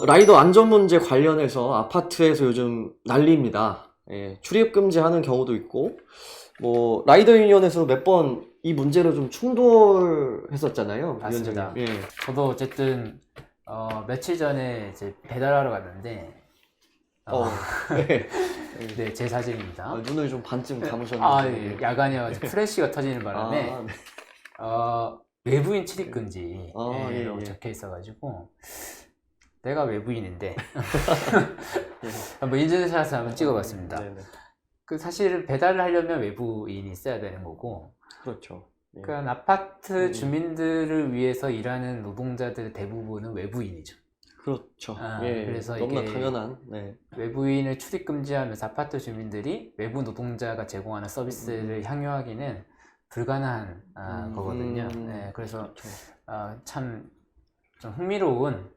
라이더 안전 문제 관련해서 아파트에서 요즘 난리입니다. 예, 출입 금지하는 경우도 있고, 뭐, 라이더 유니언에서 몇 번 이 문제로 좀 충돌했었잖아요. 맞습니다. 위원장님. 예. 저도 어쨌든 며칠 전에 이제 배달하러 갔는데 네. 네, 제 사진입니다. 눈을 좀 반쯤 감으셨는데. 예, 야간이어서 플래시가 터지는 바람에 네. 외부인 출입 금지 예, 라고 예. 적혀 있어가지고 내가 외부인인데 예. 한번 인증샷을 한번 찍어봤습니다. 네네. 그 사실은 배달을 하려면 외부인이 있어야 되는 거고, 그렇죠. 예. 그러니까 아파트 주민들을 위해서 일하는 노동자들 대부분은 외부인이죠. 그렇죠. 그래서 너무나 이게 당연한. 네. 외부인을 출입 금지하면서 아파트 주민들이 외부 노동자가 제공하는 서비스를 향유하기는 불가능한 거거든요. 네, 그래서 그렇죠. 참 좀 흥미로운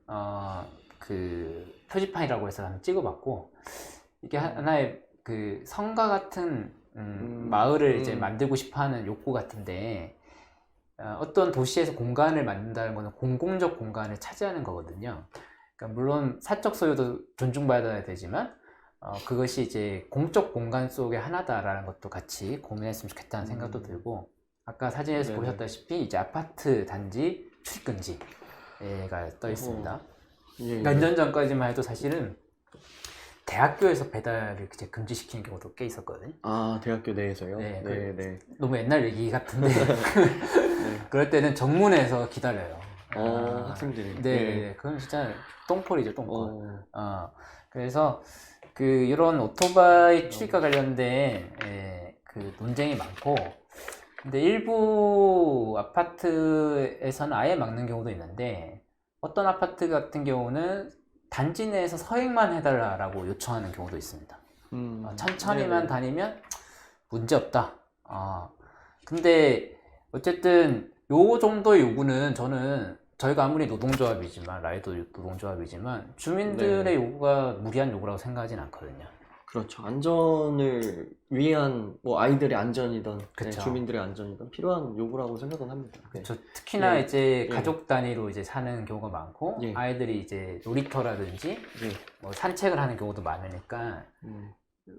그 표지판이라고 해서 한번 찍어봤고, 이게 하나의 그 성과 같은 마을을 이제 만들고 싶어하는 욕구 같은데, 어떤 도시에서 공간을 만든다는 것은 공공적 공간을 차지하는 거거든요. 그러니까 물론 사적 소유도 존중받아야 되지만 그것이 이제 공적 공간 속의 하나다라는 것도 같이 고민했으면 좋겠다는 생각도 들고, 아까 사진에서 네네. 보셨다시피 이제 아파트 단지 출입 금지가 떠 있습니다. 예. 몇 년 전까지만 해도 사실은 대학교에서 배달을 이제 금지시키는 경우도 꽤 있었거든요. 아, 대학교 내에서요? 네, 네. 너무 옛날 얘기 같은데 그럴 때는 정문에서 기다려요. 학생들이. 네, 그건 진짜 똥콜이죠, 똥콜. 그래서 이런 오토바이 출입과 관련된 그 논쟁이 많고, 근데 일부 아파트에서는 아예 막는 경우도 있는데, 어떤 아파트 같은 경우는 단지 내에서 서행만 해달라고 요청하는 경우도 있습니다. 천천히만 네네. 다니면 문제없다. 근데 어쨌든 요 정도의 요구는 저희가 아무리 노동조합이지만, 라이더 노동조합이지만 주민들의 네. 요구가 무리한 요구라고 생각하진 않거든요. 그렇죠. 안전을 위한, 뭐, 아이들의 안전이든, 그쵸. 주민들의 안전이든 필요한 요구라고 생각은 합니다. 네. 특히나 예. 이제 예. 가족 단위로 이제 사는 경우가 많고, 예. 아이들이 이제 놀이터라든지 예. 뭐 산책을 하는 경우도 많으니까,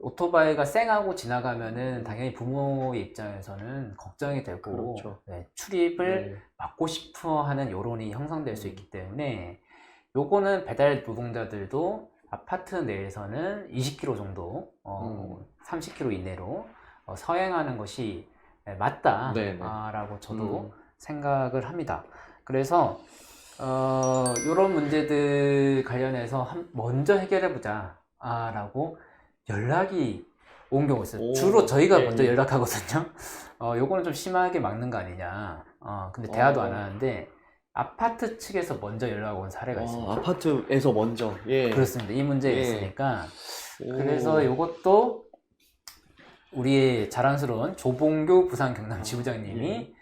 오토바이가 쌩하고 지나가면은 당연히 부모의 입장에서는 걱정이 되고, 그렇죠. 출입을 막고 싶어 하는 여론이 형성될 수 있기 때문에, 요거는 배달 노동자들도 아파트 내에서는 20km 정도, 30km 이내로 서행하는 것이 맞다라고 저도 생각을 합니다. 그래서 이런 문제들 관련해서 먼저 해결해보자 라고 연락이 온 경우가 있어요. 주로 저희가 먼저 연락하거든요. 요거는 좀 심하게 막는 거 아니냐. 근데 대화도 안 하는데 아파트 측에서 먼저 연락 온 사례가 있습니다. 아파트에서 먼저. 예. 그렇습니다. 이 문제가 있으니까. 그래서 요것도 우리의 자랑스러운 조봉교 부산 경남 지부장님이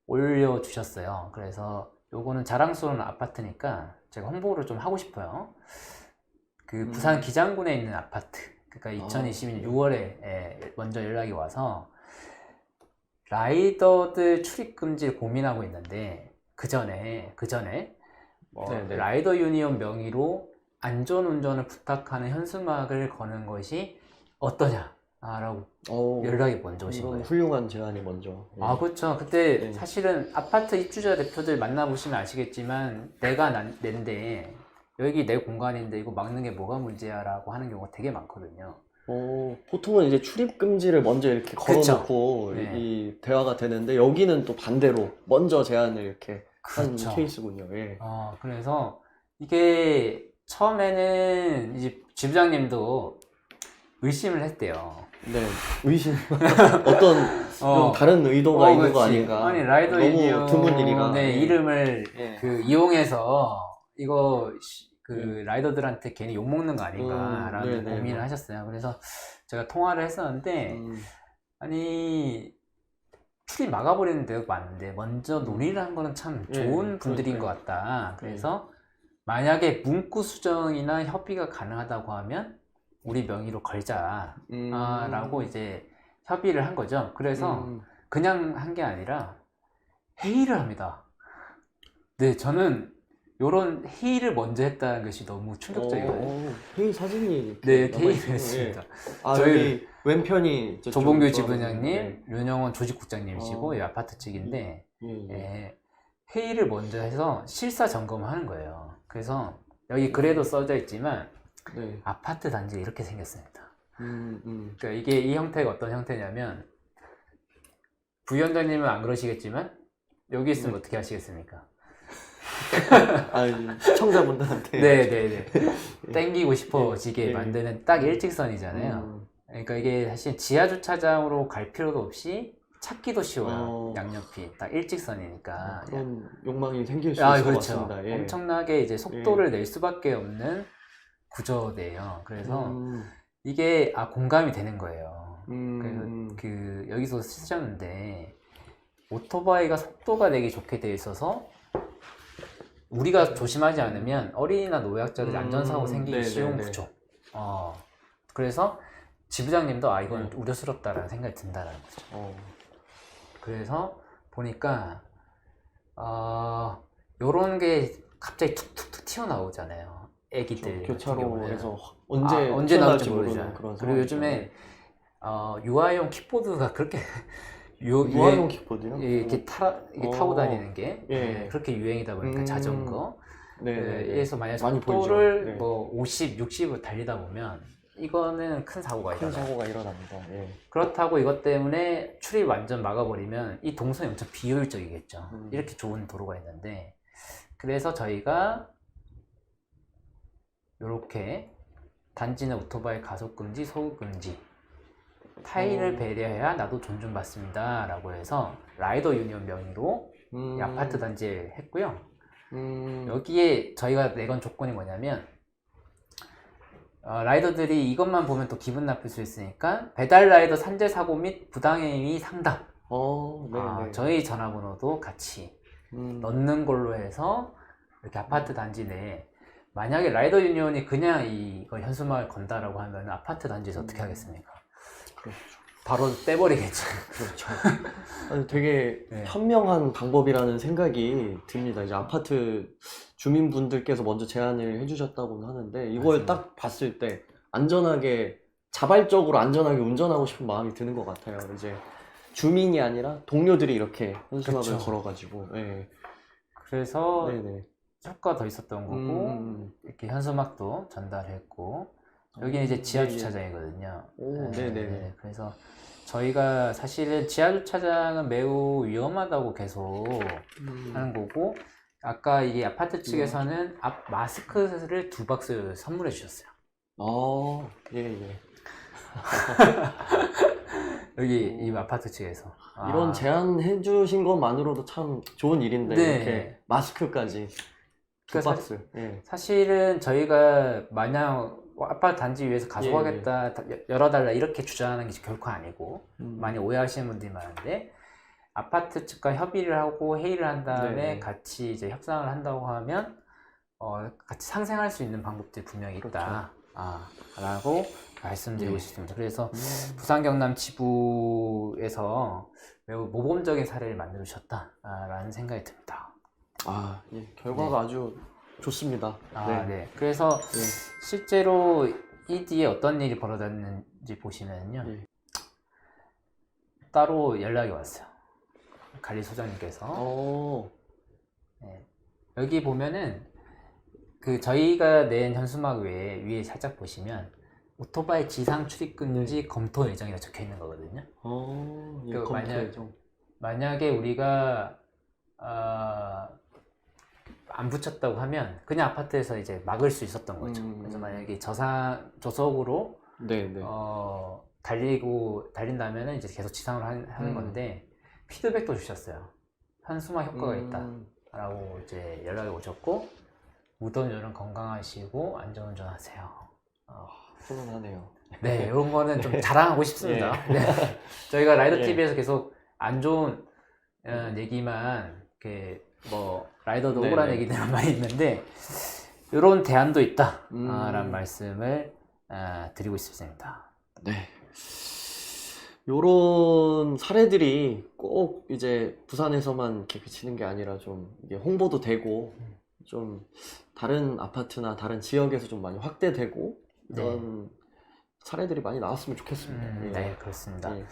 올려주셨어요. 그래서 요거는 자랑스러운 아파트니까 제가 홍보를 좀 하고 싶어요. 그 부산 기장군에 있는 아파트. 그러니까 2022년 6월에 먼저 연락이 와서 라이더들 출입 금지를 고민하고 있는데, 그 전에 라이더 유니언 명의로 안전운전을 부탁하는 현수막을 거는 것이 어떠냐라고 연락이 먼저 오신 거예요. 훌륭한 제안이 먼저. 그렇죠. 그때 사실은 아파트 입주자 대표들 만나보시면 아시겠지만, 내가 낸데 여기 내 공간인데 이거 막는 게 뭐가 문제야 라고 하는 경우가 되게 많거든요. 보통은 이제 출입 금지를 먼저 이렇게 걸어놓고 이 대화가 되는데, 여기는 또 반대로 먼저 제안을 이렇게 한 케이스군요. 예. 그래서 이게 처음에는 이제 지부장님도 의심을 했대요. 네, 의심. 어떤 좀 다른 의도가 있는 거 아닌가. 아니, 라이더 너무 드문 일이라. 이름을 이용해서 이거 라이더들한테 괜히 욕먹는 거 아닌가라는 고민을 하셨어요. 그래서 제가 통화를 했었는데, 아니, 출입 막아버리는 데가 많은데 먼저 논의를 한 거는 참 좋은 분들인 것 같다. 그래서 만약에 문구 수정이나 협의가 가능하다고 하면 우리 명의로 걸자 라고 이제 협의를 한 거죠. 그래서 그냥 한 게 아니라 회의를 합니다. 네, 저는 요런 회의를 먼저 했다는 것이 너무 충격적이거든요. 회의 사진이 네, 남아있어요. 회의를 했습니다. 아, 저희 여기 왼편이 저쪽 조봉규 돌아가시는 지부장님, 네. 윤영원 조직국장님이시고 이 아파트 측인데 회의를 먼저 해서 실사 점검하는 거예요. 그래서 여기 글에도 써져 있지만 네. 아파트 단지가 이렇게 생겼습니다. 음. 그러니까 이게 이 형태가 어떤 형태냐면 부위원장님은 안 그러시겠지만 여기 있으면 어떻게 하시겠습니까? 아, 시청자분들한테 네네네. 땡기고 싶어지게 만드는 딱 일직선이잖아요. 음. 그러니까 이게 사실 지하 주차장으로 갈 필요도 없이 찾기도 쉬워요. 양옆이 딱 일직선이니까. 그런 욕망이 생길 수 있을 것 그렇죠. 같습니다. 예. 엄청나게 이제 속도를 낼 수밖에 없는 구조대요. 그래서 이게 공감이 되는 거예요. 그래서 그 여기서 쓰셨는데 오토바이가 속도가 내기 좋게 돼 있어서 우리가 조심하지 않으면 어린이나 노약자들이 안전사고 생기기 쉬운 구조. 그래서 지부장님도 이건 우려스럽다라는 생각이 든다라는 거죠. 그래서 보니까 요런 게 갑자기 툭툭툭 튀어나오잖아요. 애기들 교차로에서 언제 나올지 모르는 모르죠. 그런 그리고 요즘에 유아용 킥보드가 그렇게 유아용 킥보드요? 이렇게 타고 다니는 게 그렇게 유행이다 보니까 자전거 에서 만약 많이 속도를 보이죠. 뭐 50, 60으로 달리다 보면 이거는 큰 사고가 일어납니다. 그렇다고 이것 때문에 출입 완전 막아버리면 이 동선이 엄청 비효율적이겠죠. 이렇게 좋은 도로가 있는데 그래서 저희가 이렇게 단지 내 오토바이 가속금지, 소금지 타인을 배려해야 나도 존중받습니다 라고 해서 라이더 유니온 명의로 이 아파트 단지에 했고요. 여기에 저희가 내건 조건이 뭐냐면 라이더들이 이것만 보면 또 기분 나쁠 수 있으니까 배달 라이더 산재 사고 및 부당행위 상담 저희 전화번호도 같이 넣는 걸로 해서 이렇게 아파트 단지 내에 만약에 라이더 유니온이 그냥 이거 현수막을 건다라고 하면 아파트 단지에서 어떻게 하겠습니까? 그렇죠. 바로 떼버리겠죠. 그렇죠. 아니, 되게 현명한 방법이라는 생각이 듭니다. 이제 아파트 주민분들께서 먼저 제안을 해주셨다고는 하는데 이걸 맞습니다. 딱 봤을 때 안전하게 자발적으로 안전하게 운전하고 싶은 마음이 드는 것 같아요. 이제 주민이 아니라 동료들이 이렇게 현수막을 그쵸. 걸어가지고 그래서 네네. 효과가 더 있었던 거고 이렇게 현수막도 전달했고 여기는 이제 지하 주차장이거든요. 네네네. 그래서 저희가 사실은 지하 주차장은 매우 위험하다고 계속 하는 거고 아까 이 아파트 측에서는 앞 마스크를 2박스 선물해 주셨어요. 예. 여기 이 아파트 측에서 이런 제안 해주신 것만으로도 참 좋은 일인데 이렇게 마스크까지 2박스. 사실은 저희가 마냥 아파트 단지 위에서 가져가겠다 열어달라 이렇게 주장하는 게 결코 아니고 많이 오해하시는 분들이 많은데 아파트 측과 협의를 하고 회의를 한 다음에 같이 이제 협상을 한다고 하면 같이 상생할 수 있는 방법들이 분명히 있다 라고 말씀드리고 싶습니다. 그래서 부산 경남 지부에서 매우 모범적인 사례를 만들어 주셨다라는 생각이 듭니다. 결과가 아주 좋습니다. 그래서 실제로 이 뒤에 어떤 일이 벌어졌는지 보시면요. 따로 연락이 왔어요. 관리소장님께서. 여기 보면은 그 저희가 낸 현수막 위에 살짝 보시면 오토바이 지상 출입 금지 검토 예정이라 적혀 있는 거거든요. 검토 예정. 만약에 우리가 안 붙였다고 하면 그냥 아파트에서 이제 막을 수 있었던 거죠. 그래서 만약에 저속으로 달린다면 이제 계속 지상으로 하는 건데 피드백도 주셨어요. 현수막 효과가 있다라고 이제 연락이 오셨고 무더운 여름 건강하시고 안전운전하세요. 훈훈하네요. 이런 거는 좀 자랑하고 싶습니다. 저희가 라이더 TV에서 계속 안 좋은 얘기만 이렇게 라이더도 억울한 얘기들은 많이 있는데 이런 대안도 있다 라는 말씀을 드리고 싶습니다. 요런 사례들이 꼭 이제 부산에서만 이렇게 그치는 게 아니라 좀 이게 홍보도 되고 좀 다른 아파트나 다른 지역에서 좀 많이 확대되고 이런 사례들이 많이 나왔으면 좋겠습니다. 예. 네, 그렇습니다. 예.